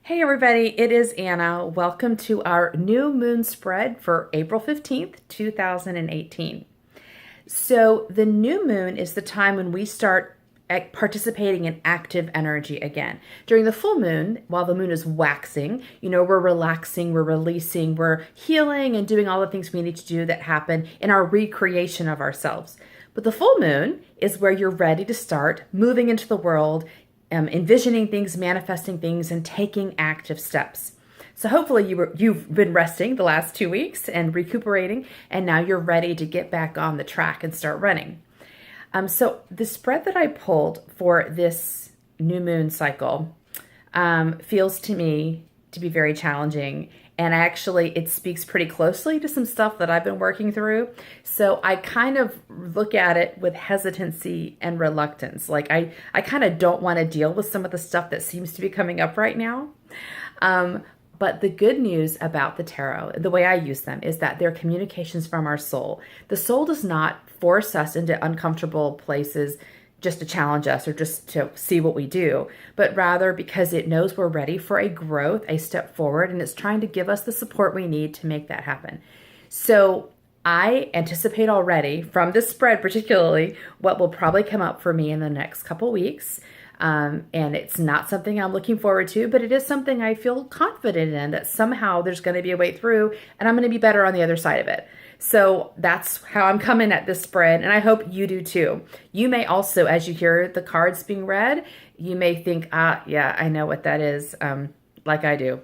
Hey everybody, it is Anna. Welcome to our new moon spread for April 15th, 2018. So, the new moon is the time when we start participating in active energy again. During the full moon, while the moon is waxing, we're relaxing, we're releasing, we're healing, and doing all the things we need to do that happen in our recreation of ourselves. But the full moon is where you're ready to start moving into the world, envisioning things, manifesting things, and taking active steps. So hopefully you've been resting the last 2 weeks and recuperating, and now you're ready to get back on the track and start running. So the spread that I pulled for this new moon cycle feels to me to be very challenging. And actually, it speaks pretty closely to some stuff that I've been working through. So I kind of look at it with hesitancy and reluctance. Like I kind of don't want to deal with some of the stuff that seems to be coming up right now. But the good news about the tarot, the way I use them, is that they're communications from our soul. The soul does not force us into uncomfortable places just to challenge us or just to see what we do, but rather because it knows we're ready for a growth, a step forward, and it's trying to give us the support we need to make that happen. So I anticipate already from this spread, particularly, what will probably come up for me in the next couple weeks. And it's not something I'm looking forward to, but it is something I feel confident in that somehow there's going to be a way through and I'm going to be better on the other side of it. So that's how I'm coming at this spread, and I hope you do too. You may also, as you hear the cards being read, you may think, yeah, I know what that is, like I do.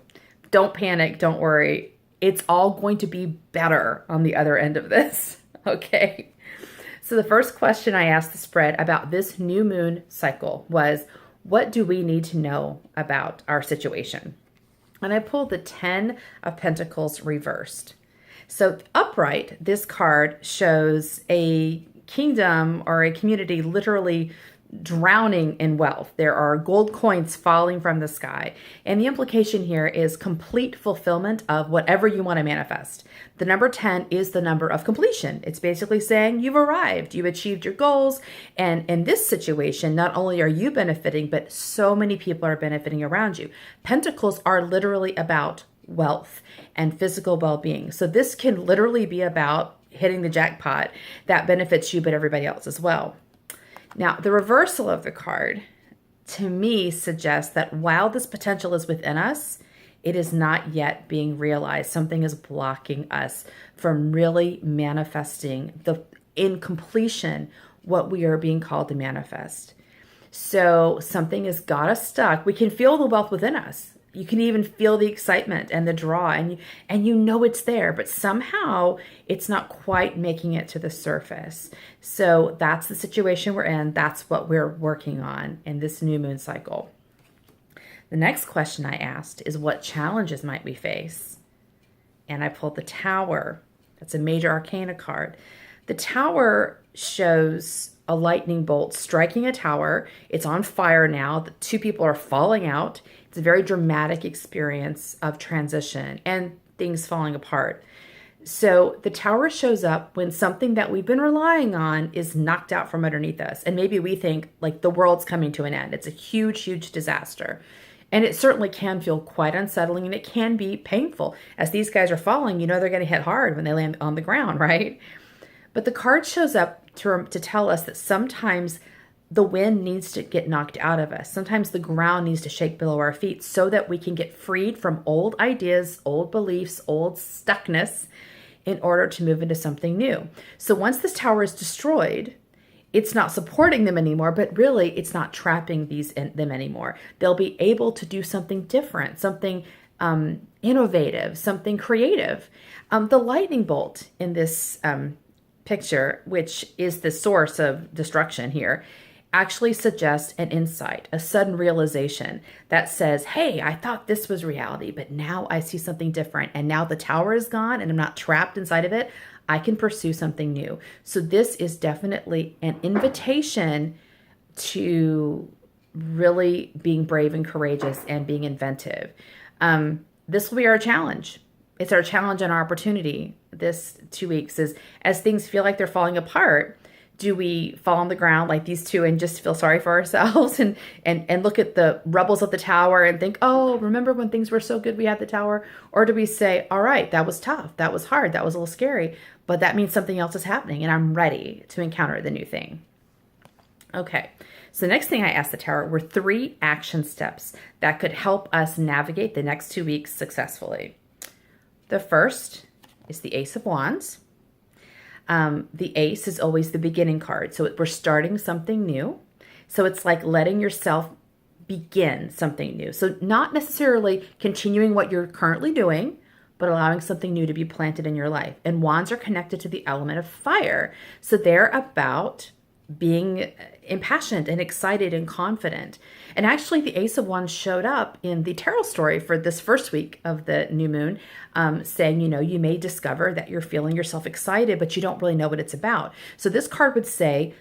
Don't panic, don't worry. It's all going to be better on the other end of this, okay? So the first question I asked the spread about this new moon cycle was, what do we need to know about our situation? And I pulled the 10 of Pentacles reversed. So upright, this card shows a kingdom or a community literally drowning in wealth. There are gold coins falling from the sky. And the implication here is complete fulfillment of whatever you want to manifest. The number 10 is the number of completion. It's basically saying you've arrived, you've achieved your goals. And in this situation, not only are you benefiting, but so many people are benefiting around you. Pentacles are literally about wealth and physical well-being. So this can literally be about hitting the jackpot that benefits you, but everybody else as well. Now, the reversal of the card, to me, suggests that while this potential is within us, it is not yet being realized. Something is blocking us from really manifesting in completion what we are being called to manifest. So something has got us stuck. We can feel the wealth within us. You can even feel the excitement and the draw, and you know it's there, but somehow it's not quite making it to the surface. So that's the situation we're in. That's what we're working on in this new moon cycle. The next question I asked is, what challenges might we face? And I pulled the Tower. That's a major arcana card. The Tower shows a lightning bolt striking a tower. It's on fire now. The two people are falling out. It's a very dramatic experience of transition and things falling apart. So the Tower shows up when something that we've been relying on is knocked out from underneath us. And maybe we think like the world's coming to an end. It's a huge, huge disaster. And it certainly can feel quite unsettling, and it can be painful. As these guys are falling, they're going to hit hard when they land on the ground, right? But the card shows up to tell us that sometimes the wind needs to get knocked out of us. Sometimes the ground needs to shake below our feet so that we can get freed from old ideas, old beliefs, old stuckness in order to move into something new. So once this tower is destroyed, it's not supporting them anymore, but really it's not trapping them anymore. They'll be able to do something different, something innovative, something creative. The lightning bolt in this picture, which is the source of destruction here, actually suggests an insight, a sudden realization that says, hey, I thought this was reality, but now I see something different. And now the tower is gone and I'm not trapped inside of it. I can pursue something new. So this is definitely an invitation to really being brave and courageous and being inventive. This will be our challenge. It's our challenge and our opportunity this 2 weeks is, as things feel like they're falling apart, Do we fall on the ground like these two and just feel sorry for ourselves and look at the rubbles of the tower and think, oh, remember when things were so good we had the tower? Or do we say, all right, that was tough, that was hard, that was a little scary, but that means something else is happening and I'm ready to encounter the new thing? Okay, so the next thing I asked the tower were 3 action steps that could help us navigate the next 2 weeks successfully. The first is the Ace of Wands. The ace is always the beginning card. So we're starting something new. So it's like letting yourself begin something new. So not necessarily continuing what you're currently doing, but allowing something new to be planted in your life. And wands are connected to the element of fire. So they're about being impassioned and excited and confident. And actually the Ace of Wands showed up in the tarot story for this first week of the new moon, saying, you may discover that you're feeling yourself excited, but you don't really know what it's about. So this card would say,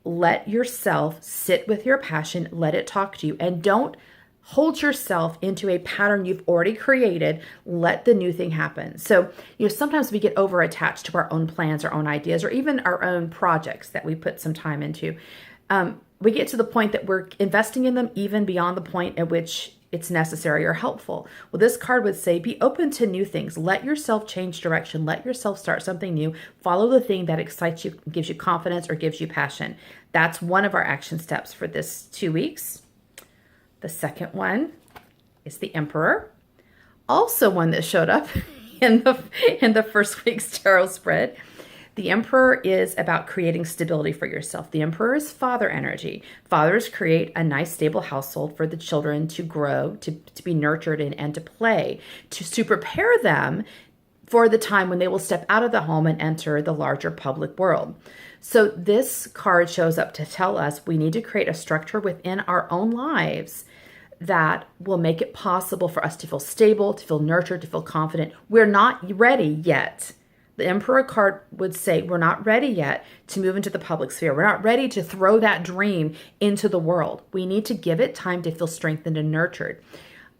let yourself sit with your passion, let it talk to you, and don't hold yourself into a pattern you've already created. Let the new thing happen. So, sometimes we get over attached to our own plans, our own ideas, or even our own projects that we put some time into. We get to the point that we're investing in them even beyond the point at which it's necessary or helpful. Well, this card would say, be open to new things. Let yourself change direction. Let yourself start something new. Follow the thing that excites you, gives you confidence, or gives you passion. That's one of our action steps for this 2 weeks. The second one is the Emperor, also one that showed up in the first week's tarot spread. The Emperor is about creating stability for yourself. The Emperor is father energy. Fathers create a nice, stable household for the children to grow, to be nurtured in, and to play, to prepare them for the time when they will step out of the home and enter the larger public world. So this card shows up to tell us we need to create a structure within our own lives that will make it possible for us to feel stable, to feel nurtured, to feel confident. We're not ready yet. The Emperor card would say we're not ready yet to move into the public sphere. We're not ready to throw that dream into the world. We need to give it time to feel strengthened and nurtured.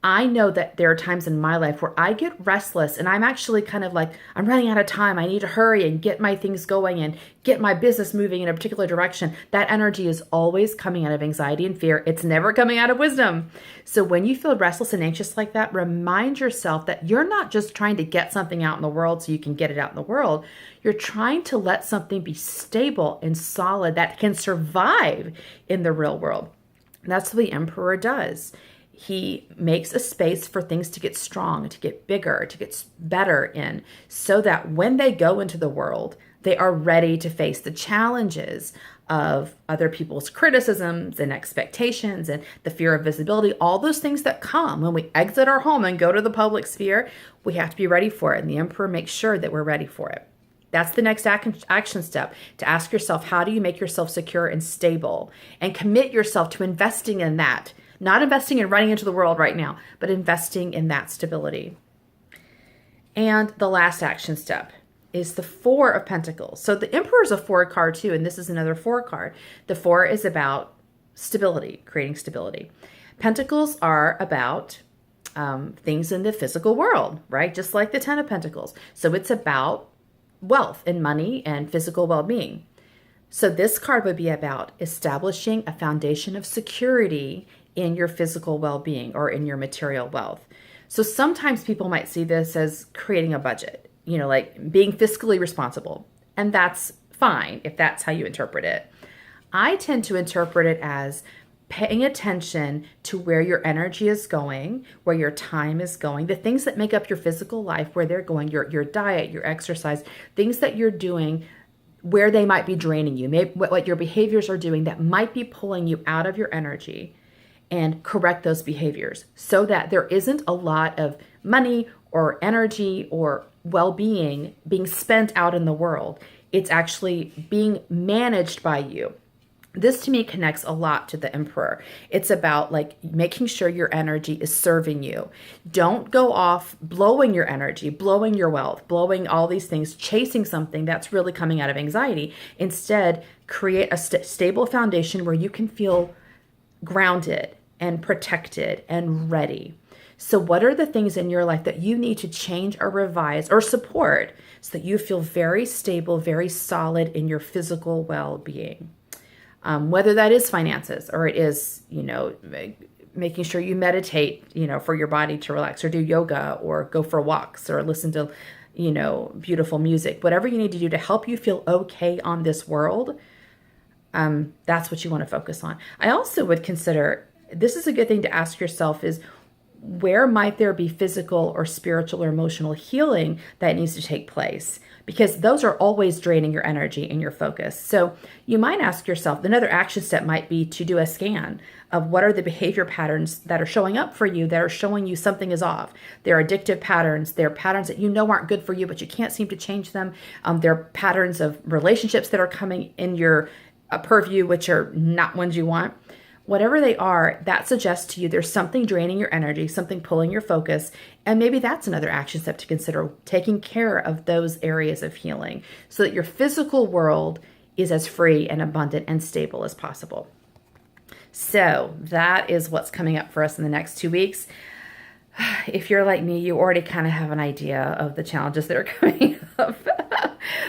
I know that there are times in my life where I get restless and I'm actually kind of like, I'm running out of time. I need to hurry and get my things going and get my business moving in a particular direction. That energy is always coming out of anxiety and fear. It's never coming out of wisdom. So when you feel restless and anxious like that, remind yourself that you're not just trying to get something out in the world so you can get it out in the world. You're trying to let something be stable and solid that can survive in the real world. And that's what the Emperor does. He makes a space for things to get strong, to get bigger, to get better in, so that when they go into the world, they are ready to face the challenges of other people's criticisms and expectations and the fear of visibility, all those things that come when we exit our home and go to the public sphere. We have to be ready for it, and the Emperor makes sure that we're ready for it. That's the next action step, to ask yourself, how do you make yourself secure and stable, and commit yourself to investing in that. Not investing in running into the world right now, but investing in that stability. And the last action step is the Four of Pentacles. So the Emperor is a 4 card too, and this is another 4 card. The 4 is about stability, creating stability. Pentacles are about things in the physical world, right? Just like the 10 of Pentacles. So it's about wealth and money and physical well-being. So this card would be about establishing a foundation of security in your physical well-being or in your material wealth. So sometimes people might see this as creating a budget, like being fiscally responsible. And that's fine if that's how you interpret it. I tend to interpret it as paying attention to where your energy is going, where your time is going, the things that make up your physical life, where they're going, your diet, your exercise, things that you're doing, where they might be draining you, maybe what your behaviors are doing that might be pulling you out of your energy, and correct those behaviors so that there isn't a lot of money or energy or well-being being spent out in the world. It's actually being managed by you. This to me connects a lot to the Emperor. It's about like making sure your energy is serving you. Don't go off blowing your energy, blowing your wealth, blowing all these things, chasing something that's really coming out of anxiety. Instead, create a stable foundation where you can feel grounded and protected and ready. So, what are the things in your life that you need to change or revise or support so that you feel very stable, very solid in your physical well being? Whether that is finances or it is, making sure you meditate, for your body to relax, or do yoga, or go for walks, or listen to, beautiful music, whatever you need to do to help you feel okay on this world. That's what you want to focus on. I also would consider, this is a good thing to ask yourself, is where might there be physical or spiritual or emotional healing that needs to take place? Because those are always draining your energy and your focus. So you might ask yourself, another action step might be to do a scan of what are the behavior patterns that are showing up for you that are showing you something is off. They're addictive patterns. They're patterns that you know aren't good for you, but you can't seem to change them. They're patterns of relationships that are coming in your purview, which are not ones you want. Whatever they are, that suggests to you there's something draining your energy, something pulling your focus, and maybe that's another action step to consider, taking care of those areas of healing so that your physical world is as free and abundant and stable as possible. So that is what's coming up for us in the next 2 weeks. If you're like me, you already kind of have an idea of the challenges that are coming up.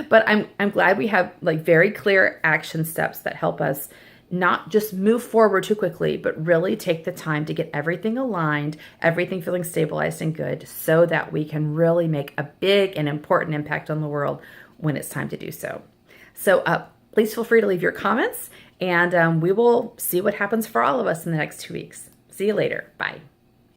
But I'm glad we have very clear action steps that help us not just move forward too quickly, but really take the time to get everything aligned, everything feeling stabilized and good, so that we can really make a big and important impact on the world when it's time to do so. So please feel free to leave your comments, and we will see what happens for all of us in the next 2 weeks. See you later. Bye.